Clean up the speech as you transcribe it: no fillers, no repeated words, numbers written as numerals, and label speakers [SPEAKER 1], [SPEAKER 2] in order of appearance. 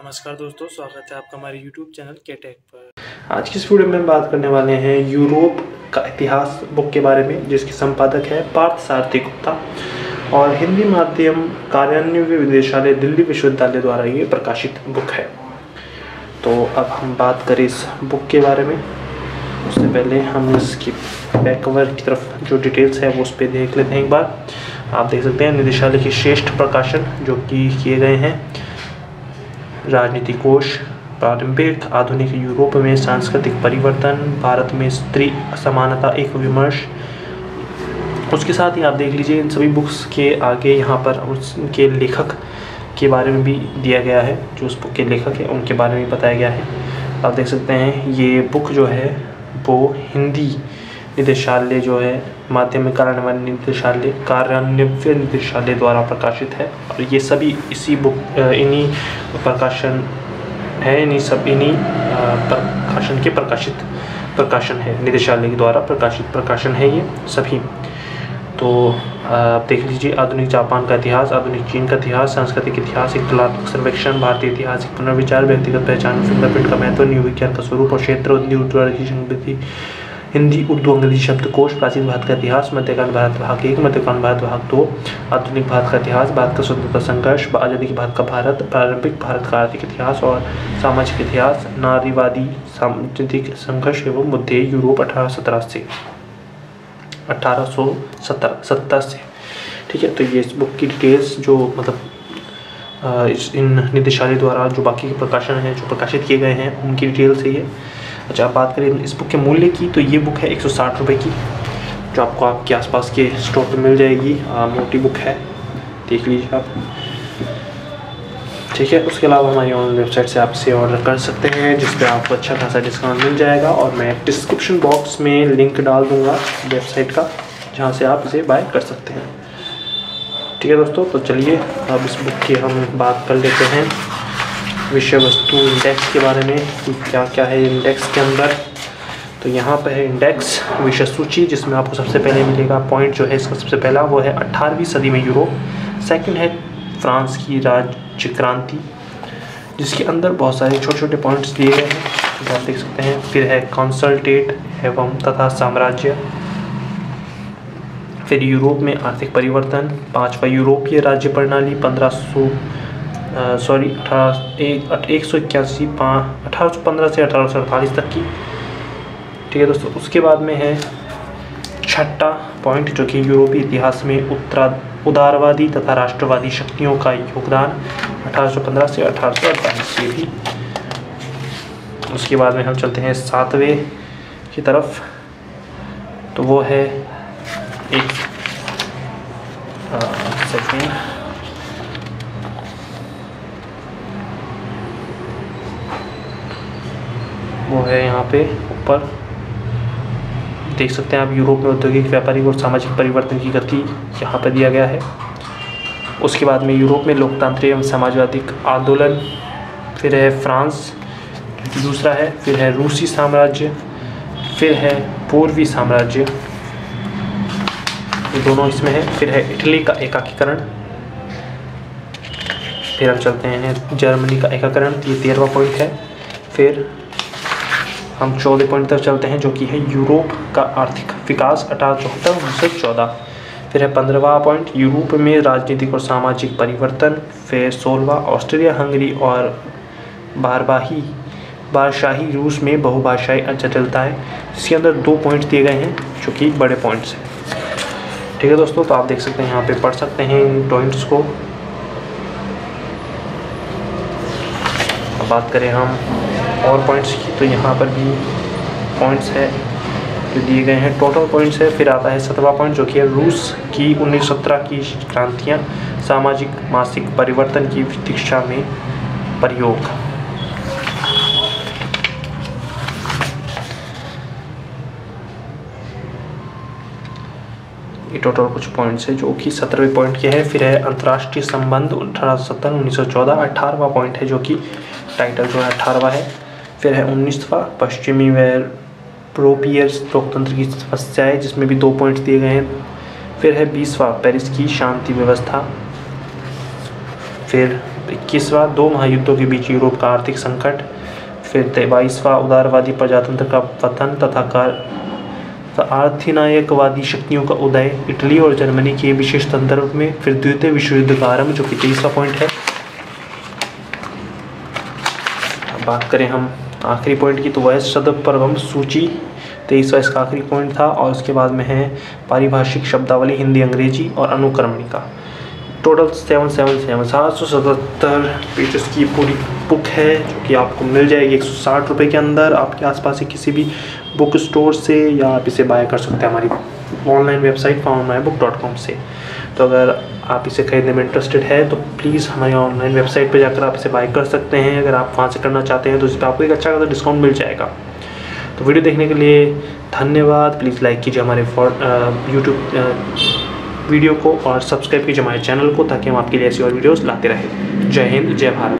[SPEAKER 1] नमस्कार दोस्तों, स्वागत है आपका हमारे YouTube चैनल के टेक पर।
[SPEAKER 2] आज की इस वीडियो में हम बात करने वाले हैं यूरोप का इतिहास बुक के बारे में, जिसके संपादक है पार्थ सारथी गुप्ता और हिंदी माध्यम कार्यान्वयन निदेशालय दिल्ली विश्वविद्यालय द्वारा ये प्रकाशित बुक है। तो अब हम बात करें इस बुक के बारे में, उससे पहले हम इसकी बैक कवर की तरफ जो डिटेल्स है वो उस पर देख लेते हैं एक बार। आप देख सकते हैं निदेशालय के श्रेष्ठ प्रकाशन जो कि किए गए हैं। राजनीति कोश, पारंपरिक आधुनिक यूरोप में सांस्कृतिक परिवर्तन, भारत में स्त्री समानता एक विमर्श। उसके साथ ही आप देख लीजिए इन सभी बुक्स के आगे यहाँ पर उनके लेखक के बारे में भी दिया गया है। जो उस बुक के लेखक हैं उनके बारे में बताया गया है। आप देख सकते हैं ये बुक जो है वो हिंदी निदेशालय जो है माध्यमिक कार्यान्वयन निदेशालय द्वारा प्रकाशित है। और ये सभी इसी बुक इन्हीं प्रकाशन है, इन्हीं प्रकाशन के प्रकाशन है, निदेशालय के द्वारा प्रकाशित प्रकाशन है ये सभी। तो आप देख लीजिए आधुनिक जापान का इतिहास, आधुनिक चीन का इतिहास, सांस्कृतिक इतिहास, एक तुलनात्मक सर्वेक्षण, भारतीय इतिहास, एक पुनर्विचार, व्यक्तिगत पहचान, फिंगरप्रिंट का महत्व, न्यू विज्ञान का स्वरूप और क्षेत्र, हिंदी उर्दू अंग्रेजी शब्दकोश, प्राचीन भारत का इतिहास, मध्यकाल भारत भाग 1, मध्यकाल भारत भाग 2, आधुनिक भारत का इतिहास, भारत का स्वतंत्रता संघर्ष, आज़ादी के बाद का भारत, प्रारंभिक भारत का आर्थिक इतिहास और सामाजिक इतिहास, नारीवादी सामाजिक संघर्ष एवं मध्य यूरोप 1870 से। ठीक है, तो ये इस बुक की डिटेल्स जो मतलब इन निदेशालय द्वारा जो बाकी के प्रकाशन हैं जो प्रकाशित किए गए हैं उनकी डिटेल्स है ये। अच्छा, आप बात करें इस बुक के मूल्य की तो ये बुक है 160 रुपये की, जो आपको आपके आसपास के स्टोर पे मिल जाएगी। मोटी बुक है, देख लीजिए आप। ठीक है, उसके अलावा हमारी ऑनलाइन वेबसाइट से आप इसे ऑर्डर कर सकते हैं, जिस पर आपको अच्छा खासा डिस्काउंट मिल जाएगा। और मैं डिस्क्रिप्शन बॉक्स में लिंक डाल दूँगा वेबसाइट का, जहाँ से आप इसे बाय कर सकते हैं। ठीक है दोस्तों, तो चलिए अब इस बुक की हम बात कर लेते हैं विषय वस्तु इंडेक्स के बारे में कि क्या क्या है इंडेक्स के अंदर। तो यहाँ पर है इंडेक्स विषय सूची, जिसमें आपको सबसे पहले मिलेगा पॉइंट जो है इसका सबसे पहला वो है 18वीं सदी में यूरोप। सेकंड है फ्रांस की राज्य क्रांति, जिसके अंदर बहुत सारे छोटे छोटे पॉइंट्स दिए गए हैं जो आप देख सकते हैं। फिर है कंसल्टेट एवं तथा साम्राज्य। फिर यूरोप में आर्थिक परिवर्तन। पाँचवा यूरोपीय राज्य प्रणाली 1815 से 1848 तक की। ठीक है दोस्तों, उसके बाद में है छठा पॉइंट जो कि यूरोपीय इतिहास में उदारवादी तथा राष्ट्रवादी शक्तियों का योगदान 1815 से 1848 ये भी। उसके बाद में हम चलते हैं सातवें की तरफ, तो वो है एक सेकेंड, वो है यहाँ पे ऊपर देख सकते हैं आप, यूरोप में औद्योगिक व्यापारिक और सामाजिक परिवर्तन की गति यहाँ पर दिया गया है। उसके बाद में यूरोप में लोकतांत्रिक एवं सामाजवादी आंदोलन। फिर है फ्रांस जो कि दूसरा है। फिर है रूसी साम्राज्य। फिर है पूर्वी साम्राज्य, ये दोनों इसमें है। फिर है इटली का एकीकरण। फिर हम चलते हैं जर्मनी का एकीकरण, ये 13वां पॉइंट है। फिर हम 14 पॉइंट तक चलते हैं जो कि है यूरोप का आर्थिक विकास 1874-1914। फिर है 15वां पॉइंट यूरोप में राजनीतिक और सामाजिक परिवर्तन। फिर 16वां ऑस्ट्रिया हंगरी और बादशाही रूस में बहुभाषाई जटिलताएँ, इसके अंदर 2 पॉइंट दिए गए हैं जो कि बड़े पॉइंट्स हैं। ठीक है दोस्तों, तो आप देख सकते हैं यहाँ पे पढ़ सकते हैं इन पॉइंट्स को। अब बात करें हम और पॉइंट्स की, तो यहाँ पर भी पॉइंट्स है जो दिए गए हैं, टोटल पॉइंट्स है। फिर आता है 7वां पॉइंट जो कि है रूस की 1917 की क्रांतियाँ, सामाजिक मासिक परिवर्तन की दिशा में प्रयोग। ये टोटल कुछ पॉइंट्स है जो कि 17वें पॉइंट के हैं। फिर है अंतर्राष्ट्रीय संबंध 1870-1914, 18वां पॉइंट है जो कि टाइटल जो है 18वां है। फिर है 19वां पश्चिमी व यूरोपीय लोकतंत्र की समस्याएं, जिसमें भी 2 पॉइंट्स दिए गए हैं। फिर है 20वां पेरिस की शांति व्यवस्था। फिर 21वां दो महायुद्धों के बीच यूरोप का आर्थिक संकट, फिर 22वां उदारवादी प्रजातंत्र का पतन तथा अर्धनायकवादी शक्तियों का उदय इटली और जर्मनी के विशेष संदर्भ में, फिर द्वितीय विश्व युद्ध का आरंभ जो कि 23वां पॉइंट है। बात करें हम आखिरी पॉइंट की तो वह शब्दप्रबंध सूची 23वां इसका आखिरी पॉइंट था। और उसके बाद में है पारिभाषिक शब्दावली हिंदी अंग्रेजी और अनुक्रमणिका। टोटल 777 पेजेस की पूरी बुक है जो कि आपको मिल जाएगी 160 रुपये के अंदर आपके आसपास के किसी भी बुक स्टोर से, या आप इसे बाय कर सकते हैं हमारी ऑनलाइन वेबसाइट foundmybook.com से। तो अगर आप इसे खरीदने में इंटरेस्टेड है तो प्लीज़ हमारी ऑनलाइन वेबसाइट पर जाकर आप इसे बाय कर सकते हैं। अगर आप वहाँ से करना चाहते हैं तो इस पर आपको एक अच्छा खासा डिस्काउंट मिल जाएगा। तो वीडियो देखने के लिए धन्यवाद। प्लीज़ लाइक कीजिए हमारे यूट्यूब वीडियो को और सब्सक्राइब कीजिए हमारे चैनल को ताकि हम आपके लिए ऐसी और वीडियोस लाते रहें। जय हिंद, जय भारत।